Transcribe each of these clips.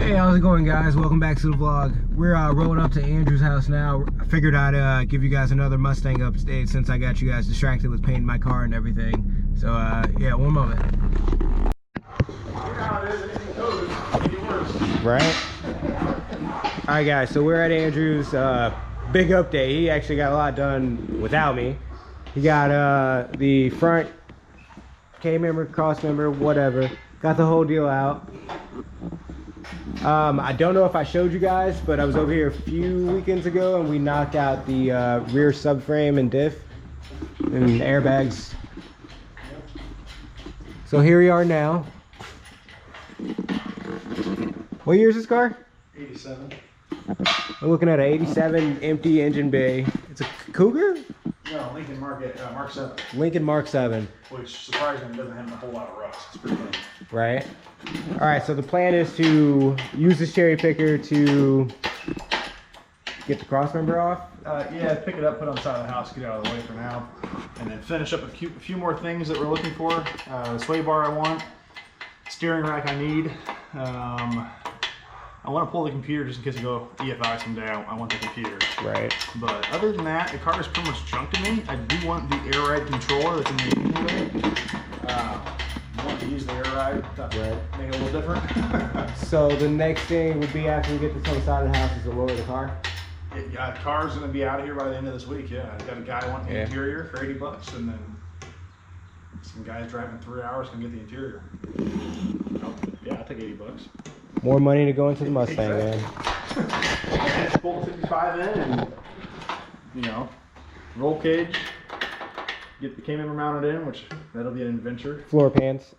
Hey, how's it going, guys? Welcome back to the vlog. We're rolling up to Andrew's house now. I figured I'd give you guys another Mustang update since I got you guys distracted with painting my car and everything. So yeah, one moment. Right? Alright guys, so we're at Andrew's big update. He actually got a lot done without me. He got the front K-member, cross member, whatever. Got the whole deal out. I don't know if I showed you guys, but I was over here a few weekends ago and we knocked out the rear subframe and diff and airbags. So here we are now. What year is this car? 87. We're looking at an 87 empty engine bay. It's a Cougar? No, Lincoln Mark 7. Lincoln Mark 7. Which surprisingly doesn't have a whole lot of rust. It's pretty clean. Right. All right, so the plan is to use this cherry picker to get the cross member off. Yeah, pick it up, put it on the side of the house, get it out of the way for now, and then finish up a few more things that we're looking for. The sway bar I want, steering rack I need. I want to pull the computer just in case I go EFI someday. I want the computer. Right. But other than that, the car is pretty much junk to me. I do want the air ride controller that's in the engine bay. I want to use the air ride, right. Make it a little different. So the next thing would be after we get this on the side of the house is to lower the car. Yeah, the car's gonna be out of here by the end of this week. Yeah, I got a guy wanting the interior for $80, and then some guys driving 3 hours can get the interior. Yeah, I'll take $80. More money to go into the Mustang, man. Just pull the 55 in, and you know, roll cage. Get the K-member mounted in, which that'll be an adventure. Floor pans.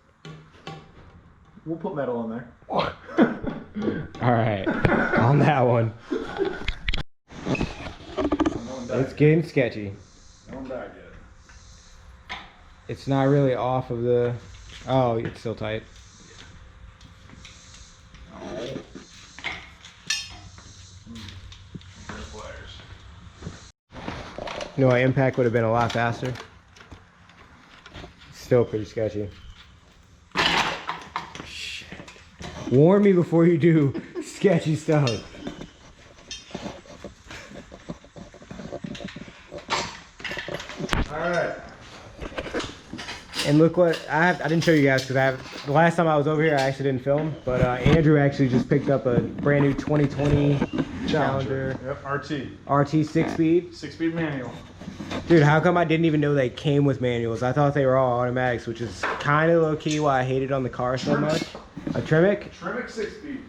We'll put metal in there. All right, on that one. It's getting sketchy. No one died yet. It's not really off of the. Oh, it's still tight. Alright. You know, my impact would have been a lot faster. Still pretty sketchy. Shit. Warn me before you do sketchy stuff. Alright. And look what I didn't show you guys because the last time I was over here I actually didn't film, but Andrew actually just picked up a brand new 2020 Challenger. Yep, RT 6-speed. 6-speed manual. Dude, how come I didn't even know they came with manuals? I thought they were all automatics, which is kind of low-key why I hated on the car so much. A Tremec? Tremec 6-speed.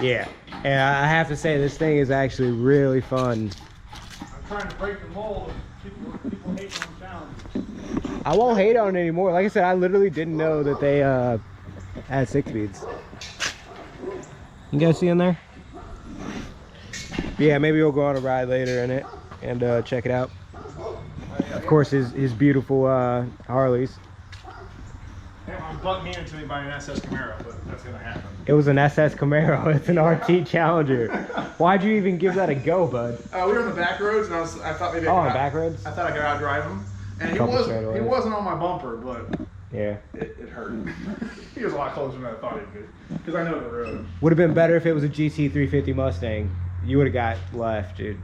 Yeah. And I have to say, this thing is actually really fun. I'm trying to break the mold of people hate on Challenger. I won't hate on it anymore. Like I said, I literally didn't know that they had 6-speeds. You guys see in there? Yeah, maybe we'll go on a ride later in it and check it out. Of course, his beautiful Harleys. I'm butt handed to me by an SS Camaro, but that's gonna happen. It was an SS Camaro. It's an RT Challenger. Why'd you even give that a go, bud? We were on the back roads, and I thought maybe on the back roads? I thought I could outdrive him, and he wasn't on my bumper, but yeah, it hurt. He was a lot closer than I thought he could, because I know the road. Would have been better if it was a GT 350 Mustang. You would have got left, dude.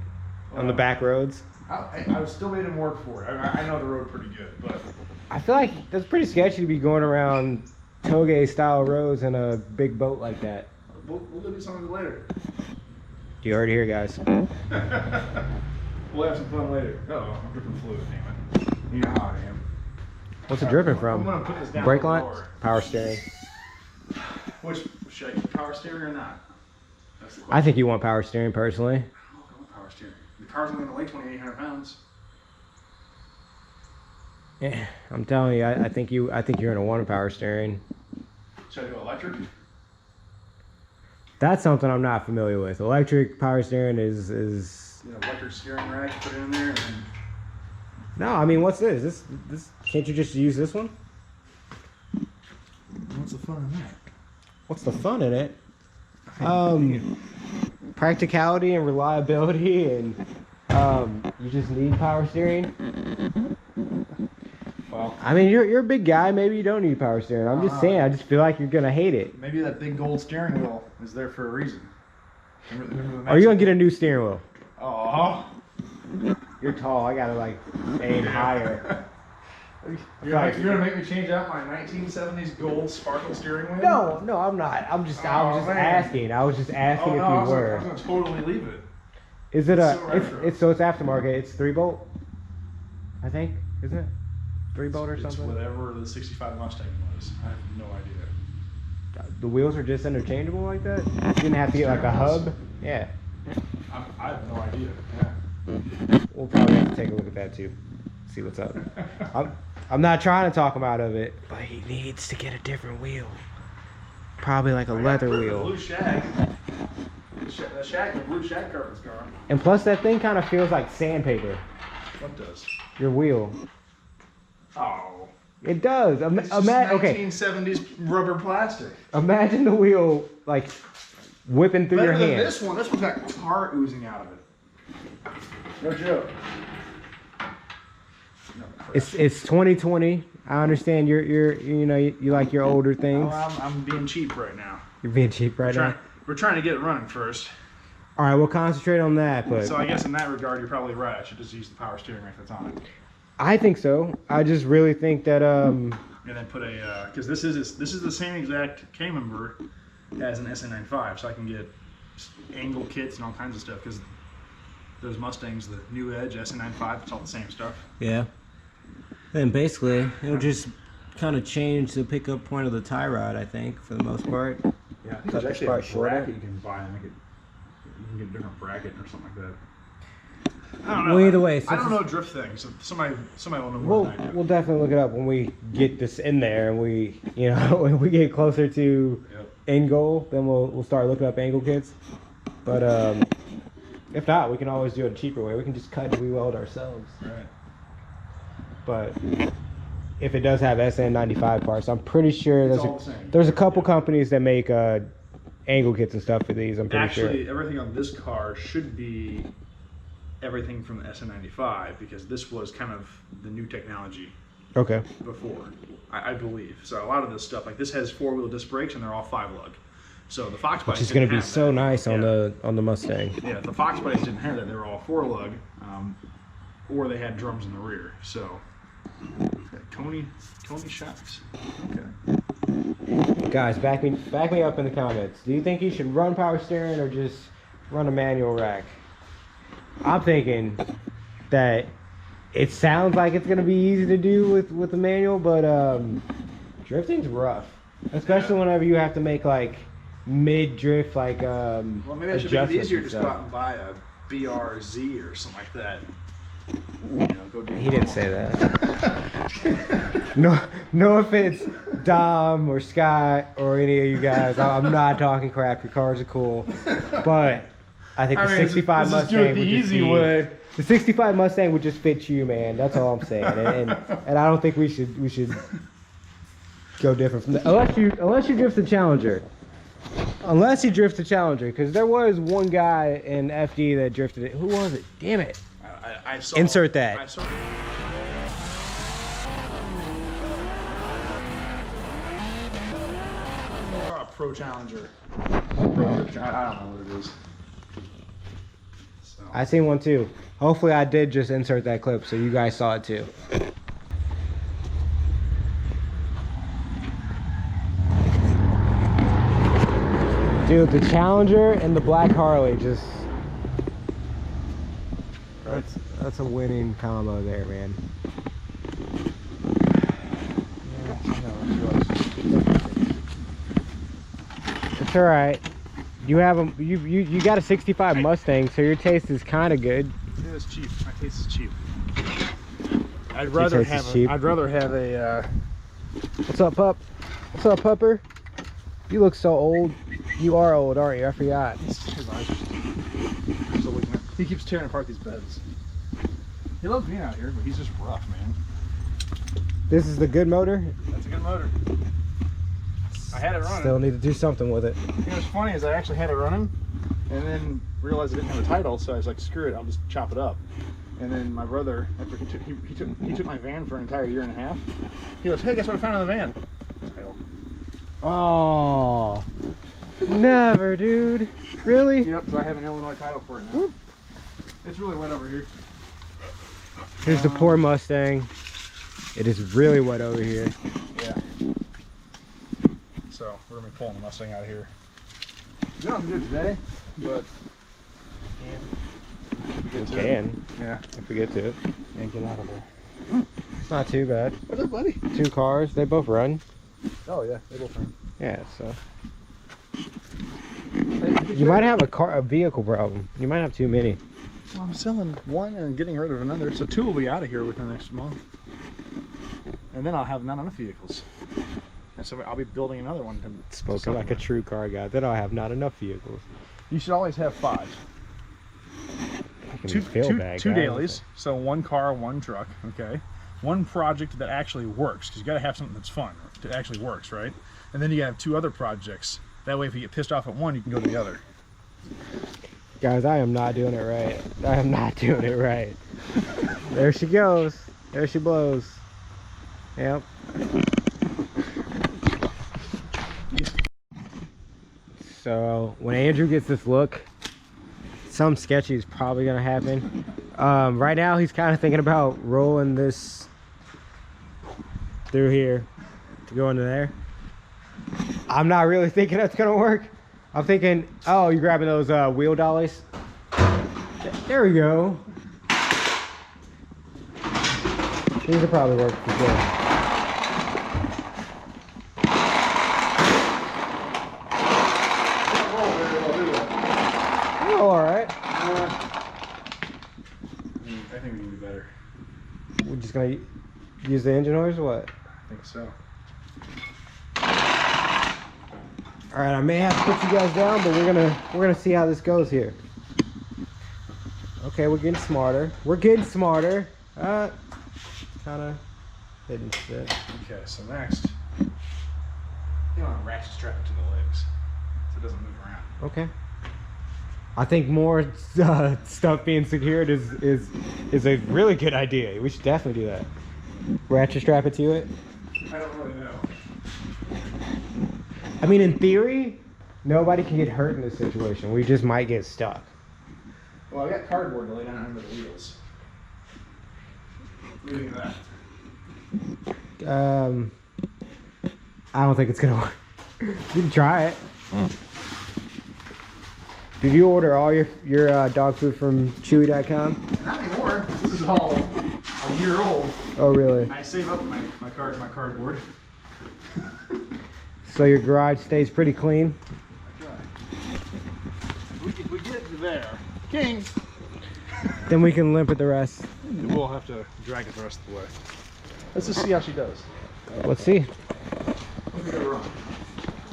On the back roads. I still made him work for it. I know the road pretty good, but I feel like that's pretty sketchy to be going around Toge style roads in a big boat like that. We'll go do something later. You heard it here, guys. We'll have some fun later. Uh-oh, I'm dripping fluid, damn it. You know how I am. What's it dripping from? I'm gonna put this down. Brake line? Power steering. Should I keep power steering or not? I think you want power steering personally. I don't want power steering. The car's only gonna weigh 2,800 pounds. Yeah, I'm telling you, I think you're gonna want a power steering. Should I do electric? That's something I'm not familiar with. Electric power steering is You know, electric steering rack, put it in there, and No, I mean, what's this? This can't you just use this one? what's the fun in that? What's the fun in it? Practicality and reliability, and you just need power steering. Well, I mean, you're a big guy. Maybe you don't need power steering. I'm just saying. I just feel like you're gonna hate it. maybe that big gold steering wheel is there for a reason. Remember Are you gonna get a new steering wheel? Oh, You're tall. I gotta like aim higher. you're gonna make me change out my 1970s gold sparkle steering wheel? No, I'm not. I was just man. asking. I was just asking if you I were. was gonna totally leave it. Is it so it's aftermarket. It's 3-bolt. I think, isn't it? 3-bolt or It's something. whatever the '65 Mustang was. I have no idea. The wheels are just interchangeable like that. You didn't have to get like a hub. Yeah. I have no idea. Yeah. We'll probably have to take a look at that too. See what's up. I'm not trying to talk him out of it, but he needs to get a different wheel. Probably like a leather The wheel. blue shag. The blue shag carpet's gone. And plus that thing kind of feels like sandpaper. What does? Your wheel. Oh. It does. It's just 1970s rubber plastic. Imagine the wheel like whipping through your Better than hand. this one. This one's got tar oozing out of it. No joke. It's 2020. I understand you like your older things. Well, I'm being cheap right now. You're being cheap right now. We're trying to get it running first. All right, we'll concentrate on that. But So I guess in that regard, you're probably right. I should just use the power steering rack that's on it. I think so. I just really think that And then put a because this is the same exact K member as an SN95, so I can get angle kits and all kinds of stuff because those Mustangs, the New Edge SN95, it's all the same stuff. Yeah. And basically, it'll just kind of change the pickup point of the tie rod, I think, for the most part. Yeah, I think Cut there's the actually part a shorter. bracket you can buy and make it. You can get a different bracket or something like that. I don't know. Well, either way, I since don't know drift things. So somebody will know more than I do. we'll definitely look it up when we get this in there and we when we get closer to Yep. end goal, then we'll start looking up angle kits. But if not, we can always do it a cheaper way. We can just cut and re-weld ourselves. Right. But if it does have SN95 parts, I'm pretty sure It's all the same. there's a couple companies that make angle kits and stuff for these. I'm pretty Actually, everything on this car should be everything from the SN95 because this was kind of the new technology sure. Okay. before, I believe. So a lot of this stuff, like this has 4-wheel disc brakes and they're all 5-lug. So the Fox bodies Which is going to didn't be have so that. nice on the Mustang. Yeah, the Fox bodies didn't have that. They were all 4-lug, or they had drums in the rear. So Coney shocks. Okay. Guys, back me up in the comments. Do you think you should run power steering or just run a manual rack? I'm thinking that it sounds like it's gonna be easy to do with the manual, but drifting's rough, especially whenever you have to make like mid drift like Well, maybe I should make it adjustments easier and to just go out and buy a BRZ or something like that. Go do He didn't say that. No offense, Dom or Scott or any of you guys. I'm not talking crap. Your cars are cool, but I think the 65 let's just do it Mustang the would just easy be, way. The 65 Mustang would just fit you, man. That's all I'm saying. And I don't think we should go different from that. Unless you drift the Challenger. Unless you drift the Challenger, because there was one guy in FD that drifted it. Who was it? Damn it. I saw, Insert that. I saw, a Pro Challenger. I don't know what it is. So. I seen one too. Hopefully I did just insert that clip so you guys saw it too. Dude, the Challenger and the Black Harley just... That's a winning combo there, man. It's alright. You have a you got a 65 Mustang, so your taste is kind of good. Yeah, it's cheap. My taste is cheap. I'd rather have a. What's up, pup? What's up, pupper? You look so old. You are old, aren't you? I forgot. His eyes are still looking at. He keeps tearing apart these beds. He loves being out here, but he's just rough, man. This is the good motor. That's a good motor. I had it running. Still need to do something with it. You know what's funny is I actually had it running, and then realized I didn't have a title, so I was like, screw it, I'll just chop it up. And then my brother, after he took my van for an entire year and a half, he goes, "Hey, guess what I found in the van?" Title. Oh, never, dude. Really? Yep. So I have an Illinois title for it now. It's really wet over here. Here's the poor Mustang. It is really wet over here. Yeah. So we're gonna be pulling the Mustang out of here. We don't have to do it today, but We can, yeah, if we get to it. and get out of there. It's not too bad. What's up, buddy? 2 cars, they both run. Oh yeah, they both run. Yeah, so. You might have a vehicle problem. You might have too many. Well, I'm selling one and getting rid of another, so 2 will be out of here within the next month. And then I'll have not enough vehicles. And so I'll be building another one. Spoken like a true car guy. Then I'll have not enough vehicles. You should always have 5. Two dailies, so 1 car, 1 truck, okay? 1 project that actually works, because you got to have something that's fun, that actually works, right? And then you have 2 other projects. That way, if you get pissed off at one, you can go to the other. Guys, I am not doing it right. I am not doing it right. There she goes. There she blows. Yep. So when Andrew gets this look, something sketchy is probably gonna happen. Right now he's kind of thinking about rolling this through here to go into there. I'm not really thinking that's gonna work. I'm thinking, oh, you're grabbing those wheel dollies. There we go. These will probably work for sure. Oh, all right. I think we can do better. We're just gonna use the engine oils or what? I think so. All right, I may have to put you guys down, but we're gonna see how this goes here. Okay, we're getting smarter. We're getting smarter. Kind of hidden shit. Okay, so next, you want to ratchet strap it to the legs so it doesn't move around. Okay. I think more stuff being secured is a really good idea. We should definitely do that. Ratchet strap it to it. I don't really know. I mean, in theory, nobody can get hurt in this situation. We just might get stuck. Well, I got cardboard to lay down under the wheels. What do you think of that? I don't think it's gonna work. You can try it. Did you order all your dog food from Chewy.com? Not anymore. This is all a year old. Oh, really? I save up my cardboard. So your garage stays pretty clean? If we get to there, King, Then we can limp it the rest. we'll have to drag it the rest of the way. Let's just see how she does. Let's see. What could go wrong?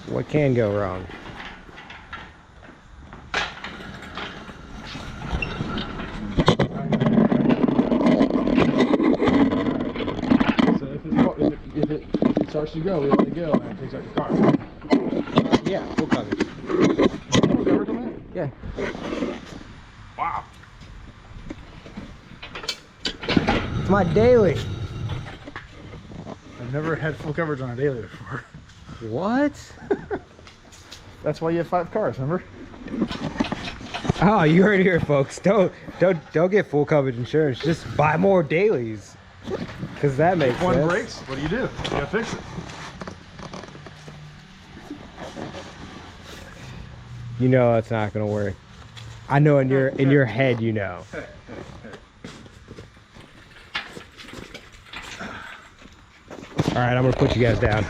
What can go wrong? So if it starts to go, we let it go, and it takes out the car. Yeah, full coverage. Full coverage on that? Yeah. Wow. It's my daily. I've never had full coverage on a daily before. What? That's why you have 5 cars, remember? Oh, you heard it here, folks. Don't get full coverage insurance. Just buy more dailies. Cause that makes If one sense. breaks, what do? You gotta fix it. You know that's not gonna work. I know in your head you know. All right, I'm gonna put you guys down.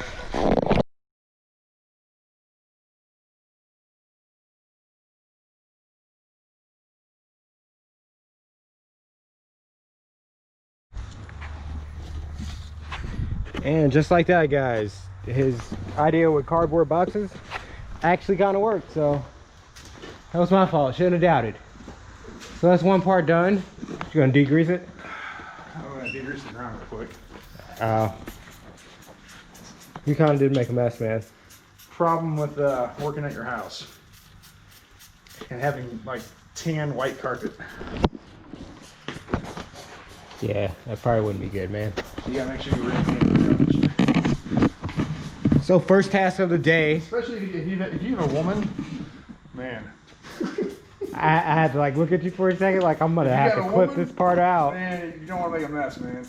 And just like that, guys, his idea with cardboard boxes actually kind of worked. So that was my fault. Shouldn't have doubted. So that's one part done. You're gonna degrease it. I'm gonna degrease the ground real quick. You kind of did make a mess, man. Problem with working at your house and having like tan white carpet. Yeah, that probably wouldn't be good, man. You gotta make sure you're ready. So first task of the day. Especially if you're a woman, man. I had to like look at you for a second, like I'm gonna have to clip this part out. Man, you don't want to make a mess, man.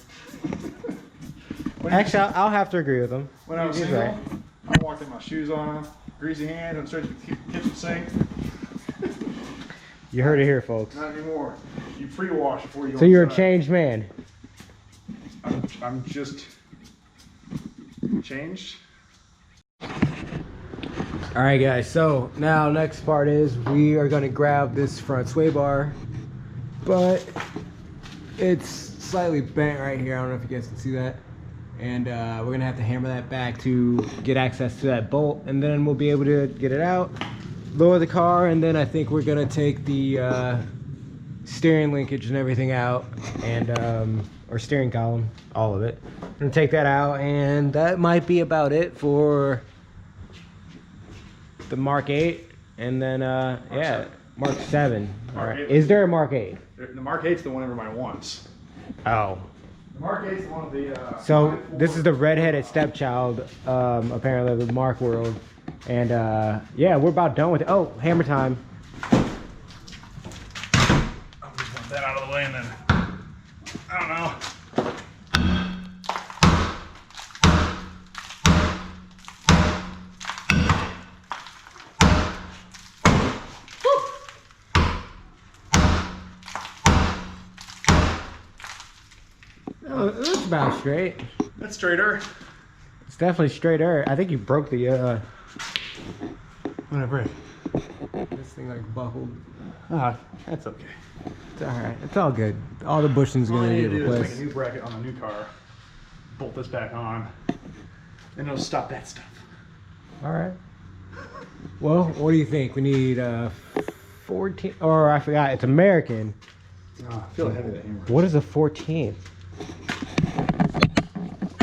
Actually, I'll have to agree with him. When I was He's single, right. I walked in my shoes on, greasy hands, and straight to the kitchen sink. You heard it here, folks. Not anymore. You pre-wash before you go So you're a inside. changed man. I'm just changed. All right, guys. So now next part is we are gonna grab this front sway bar, but it's slightly bent right here. I don't know if you guys can see that. And we're gonna have to hammer that back to get access to that bolt, and then we'll be able to get it out, lower the car, and then I think we're gonna take the steering linkage and everything out, and or steering column, all of it. We're gonna take that out, and that might be about it for the Mark 8, and then yeah, Mark 7. All right. Is there a Mark 8? The Mark 8's the one everybody wants. Oh. The Mark 8's the one of the. So this is the redheaded stepchild, apparently, of the Mark world, and yeah, we're about done with it. Oh, hammer time! I'm just want that out of the way, and then I don't know. Oh, that's about straight. That's straighter. It's definitely straighter. I think you broke the What I break? this thing like buckled. Ah, that's okay. It's all right. It's all good. All the bushing's All I gonna need get to do is make a replaced. new bracket on the new car, bolt this back on, and it'll stop that stuff. All right. Well, what do you think? We need 14, or I forgot. It's American. Oh, I feel heavy, that hammer. What is a 14?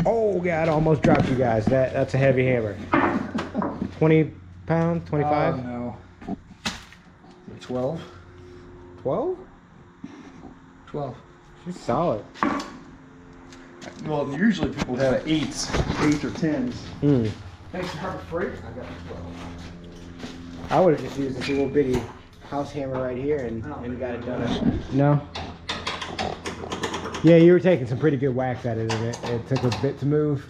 Oh God! Almost dropped you guys. That's a heavy hammer. 20 pounds? 25? No. 12? 12? 12. She's solid. Well, usually people have 8s or 10s. Hmm. Thanks for Harbor Freight. I got 12. I would have just used this little bitty house hammer right here and got it done. No? Yeah, you were taking some pretty good whacks at it, and it took a bit to move.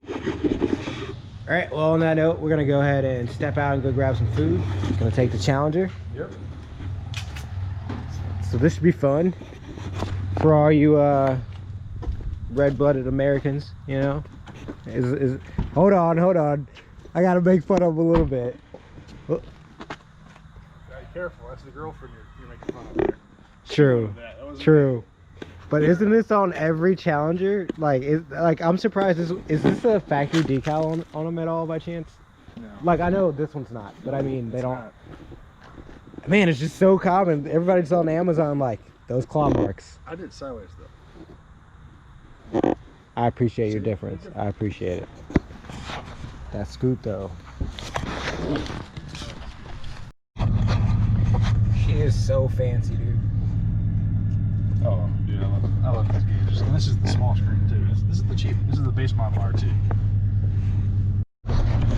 All right, well, on that note, we're going to go ahead and step out and go grab some food. Going to take the Challenger. Yep. So this should be fun for all you red-blooded Americans, you know? Hold on. I got to make fun of them a little bit. Be careful. That's the girlfriend you're making fun of there. True. That wasn't True. But isn't this on every Challenger? Like, I'm surprised. Is this a factory decal on them at all by chance? No. Like, I know this one's not, but I mean, they It's don't. not. Man, it's just so common. Everybody's on Amazon like those claw marks. I did sideways though. I appreciate your difference. I appreciate it. That scoop though. She is so fancy, dude. Oh, dude, I love these gauges. And this is the small screen too. This is the cheap. This is the base model RT.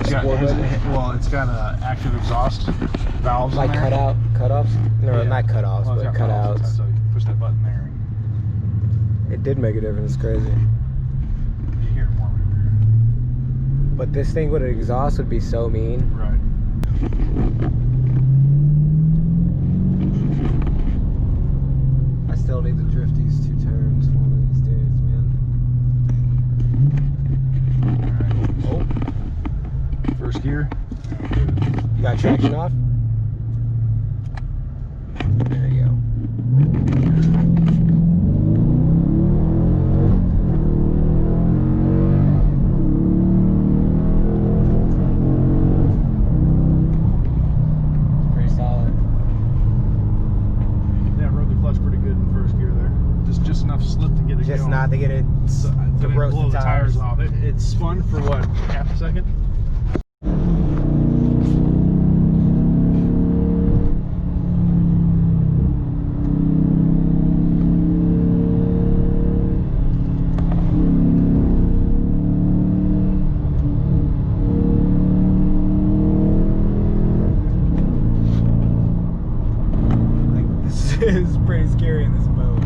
It's got, it's got active exhaust valves Like in there. cutoffs? No, Yeah. not cutoffs, Well, it's but got valves cutouts. inside, so you can push that button there. It did make a difference. It's crazy. You hear it more. But this thing with an exhaust would be so mean. Right. I still need to drift these 2 turns one of these days, man. All right. Oh. First gear. You got traction off? There you go. Pretty solid. Yeah, rode the clutch pretty good in the first gear there. Just enough slip to get it Just going. not to get it So, to roast blow the the tires. tires off. It spun for what, half a second? is pretty scary in this boat.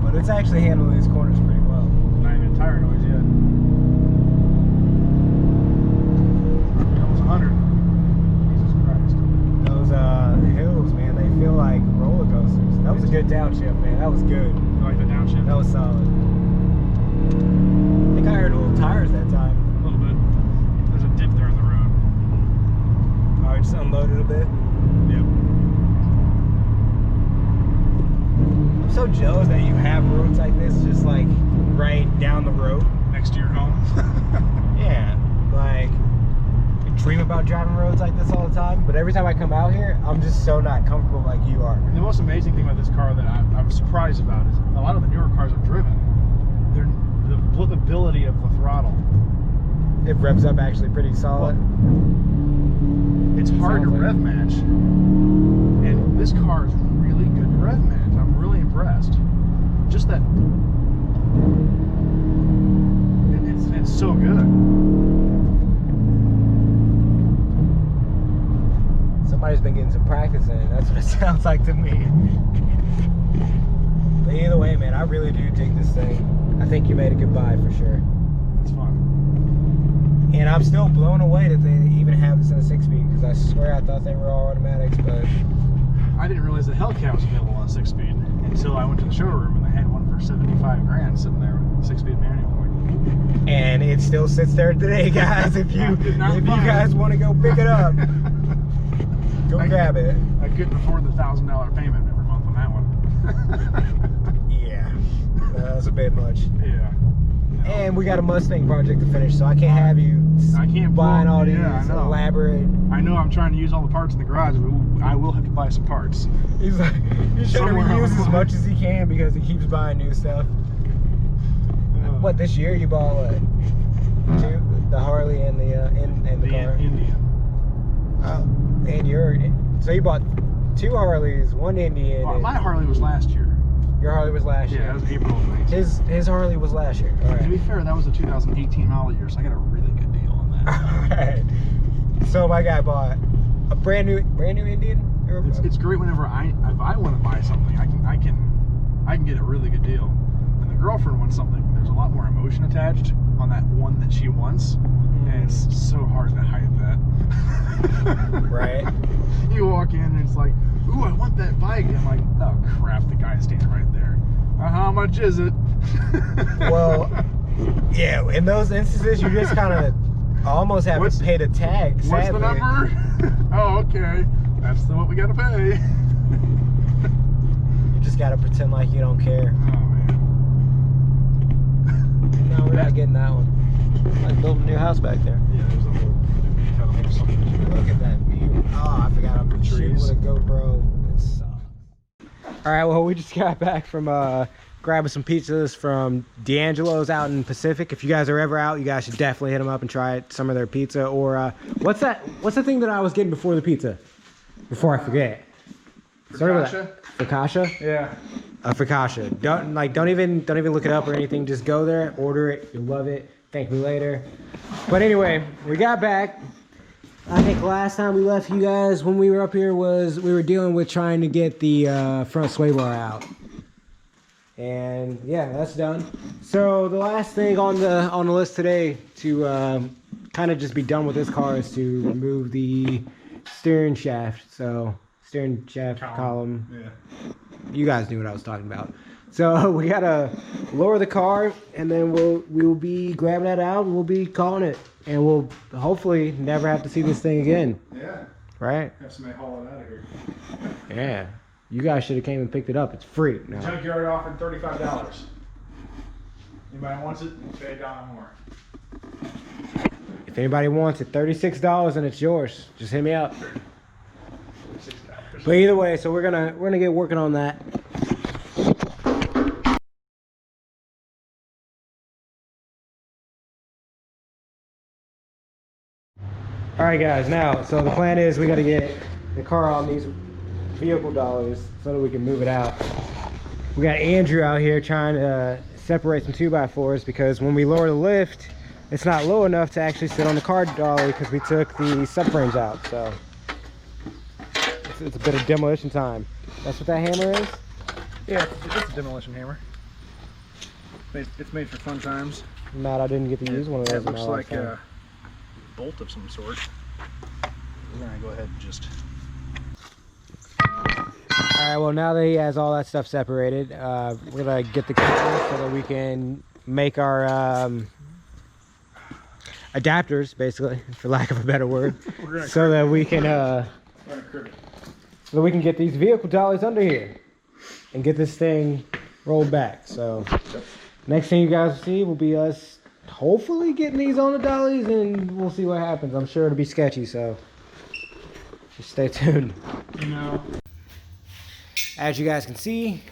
But it's actually handling these corners pretty well. Not even tire noise yet. Almost 100. Jesus Christ. Those hills, man, they feel like roller coasters. That was a good downshift, man. That was good. You like the downshift? That was solid. I think I heard a little tires that time. A little bit. There's a dip there in the road. All right, just unloaded a bit. Yep. I'm so jealous that you have roads like this, just like right down the road. Next to your home. Yeah, like I dream about driving roads like this all the time, but every time I come out here, I'm just so not comfortable like you are. The most amazing thing about this car that I'm surprised about is a lot of the newer cars I've driven, they're the blippability of the throttle. It revs up actually pretty solid. It's hard to Sounds like rev match, and this car is really good to rev match. I'm really impressed. Just that, it's so good. Somebody's been getting some practice in it. That's what it sounds like to me. But either way, man, I really do dig this thing. I think you made a good buy for sure. It's fun. And I'm still blown away that they even have this in a 6-speed, because I swear I thought they were all automatics, but I didn't realize the Hellcat was available on 6-speed until I went to the showroom and they had one for 75 grand sitting there with a 6-speed manual. and it still sits there today, guys. If you guys want to go pick it up, go grab it. I couldn't afford the $1,000 payment every month on that one. Yeah, that was a bit much. Yeah. And we got a Mustang project to finish, so I can't have you buying all these elaborate. I know I'm trying to use all the parts in the garage, but I will have to buy some parts. He's like, he's trying to reuse as much as he can because he keeps buying new stuff. What, this year you bought what? Two? The Harley and the car? Indian. Oh, and so you bought 2 Harleys, 1 Indian. Well, my Harley was last year. Your Harley was last year? Yeah, that was April of 19. His Harley was last year. All right. To be fair, that was a 2018 model year, so I got a really good deal on that. Alright. So my guy bought a brand new Indian. It's great whenever if I want to buy something, I can get a really good deal. When the girlfriend wants something, there's a lot more emotion attached on that one that she wants, and it's so hard to hide that. Right. You walk in and it's like, ooh, I want that bike. And I'm like, oh crap, the guy's standing right there. How much is it? Well, yeah, in those instances, you just kind of almost have to pay the tag. What's sadly. the number? Oh, okay. That's what we gotta pay. You just gotta pretend like you don't care. Oh man. No, we're not getting that one. Like building a new house back there. Yeah, there's a whole cut or something. Look at that view. Oh, I forgot I'm shooting with a GoPro. It sucks. All right, well, we just got back from grabbing some pizzas from D'Angelo's out in Pacific. If you guys are ever out, you guys should definitely hit them up and try some of their pizza. Or what's the thing that I was getting before the pizza? Before I forget. Focaccia? Focaccia? Yeah. Focaccia. Don't even look it up or anything. Just go there, order it. You'll love it. Thank me later. But anyway, we got back. I think last time we left you guys when we were up here was we were dealing with trying to get the front sway bar out. And yeah, that's done. So the last thing on the list today to kind of just be done with this car is to remove the steering shaft. So steering shaft column. Yeah. You guys knew what I was talking about. So we gotta lower the car, and then we'll be grabbing that out, and we'll be calling it, and we'll hopefully never have to see this thing again. Yeah. Right? Have somebody haul it out of here. Yeah. You guys should have came and picked it up. It's free. No. Junkyard offered $35. Anybody wants it? Pay $1 more. If anybody wants it, $36 and it's yours. Just hit me up. But either way, so we're gonna get working on that. All right, guys. Now, so the plan is we got to get the car on these vehicle dollies so that we can move it out. We got Andrew out here trying to separate some 2x4s because when we lower the lift, it's not low enough to actually sit on the car dolly because we took the subframes out. So It's a bit of demolition time. That's what that hammer is? Yeah, it's a demolition hammer. It's made for fun times. Mad I didn't get to use one of those. It looks in my like lifetime. a bolt of some sort. We're gonna go ahead and just. Alright, well now that he has all that stuff separated, we're gonna get the camera so that we can make our adapters, basically, for lack of a better word, so that we can get these vehicle dollies under here and get this thing rolled back. So next thing you guys will see will be us hopefully getting these on the dollies, and we'll see what happens. I'm sure it'll be sketchy, so just stay tuned. You know. As you guys can see,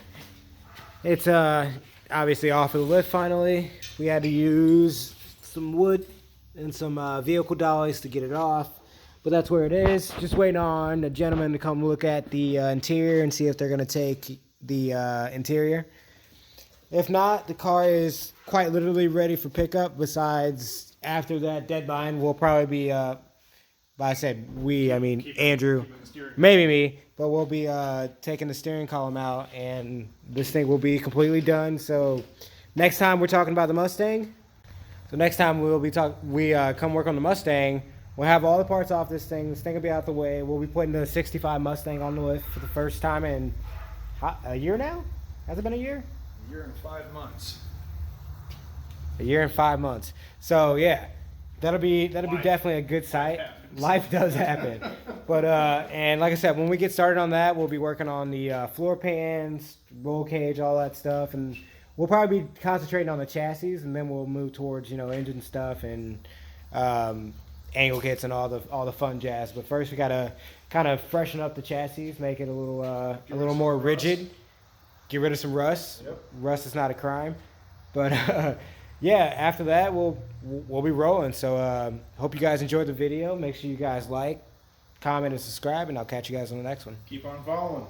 it's obviously off of the lift finally. We had to use some wood and some vehicle dollies to get it off, but that's where it is. Just waiting on a gentleman to come look at the interior and see if they're going to take the interior. If not, the car is quite literally ready for pickup. Besides, after that deadline, we'll probably be, but I said we, I mean Andrew, maybe me, but we'll be taking the steering column out, and this thing will be completely done. So next time we're talking about the Mustang. So next time we come work on the Mustang, we'll have all the parts off this thing. This thing will be out the way. We'll be putting the 65 Mustang on the lift for the first time in a year now? Has it been a year? A year and 5 months. A year and 5 months. So yeah, that'll be definitely a good sight. Life does happen. But and like I said, when we get started on that, we'll be working on the floor pans, roll cage, all that stuff, and we'll probably be concentrating on the chassis, and then we'll move towards, you know, engine stuff and angle kits and all the fun jazz. But first, we gotta kind of freshen up the chassis, make it a little more rigid, get rid of some rust. Yep. Rust is not a crime. But yeah, after that, we'll be rolling. So hope you guys enjoyed the video. Make sure you guys like, comment, and subscribe, and I'll catch you guys on the next one. Keep on following.